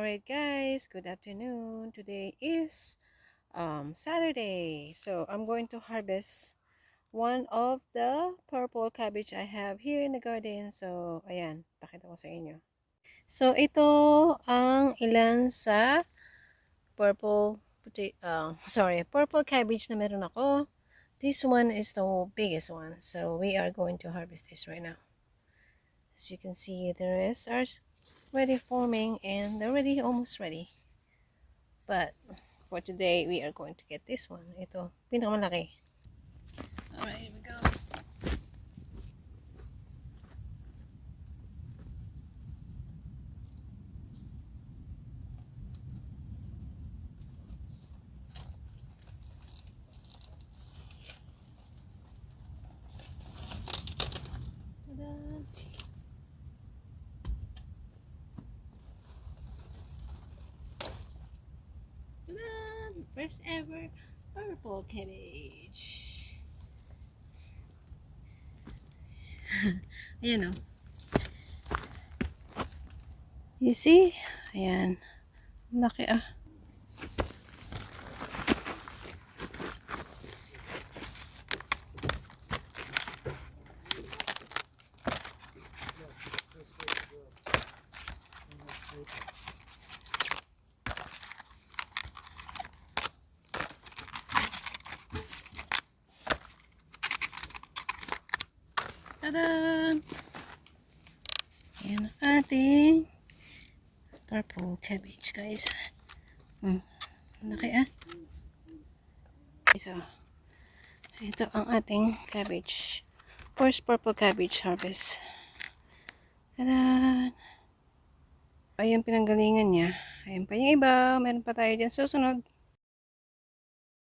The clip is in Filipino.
Alright guys, good afternoon. Today is Saturday. So I'm going to harvest one of the purple cabbage I have here in the garden. So ayan, pakita ko sa inyo. So ito ang ilan sa purple cabbage na meron ako. This one is the biggest one. So we are going to harvest this right now. As you can see, the rest are ready forming and they're already almost ready. But for today, we are going to get this one. Ito, pinakamalaki. Alright, here we go. Ta-da! Ta-da! First ever purple cabbage. Ayan o. You see? Ayan. Laki ah. Tada! Ayan ang ating purple cabbage, guys. Laki ah. So, ito ang ating cabbage. First purple cabbage harvest. Tada! Ayan pinanggalingan niya. Ayan pa yung iba. Meron pa tayo dyan susunod.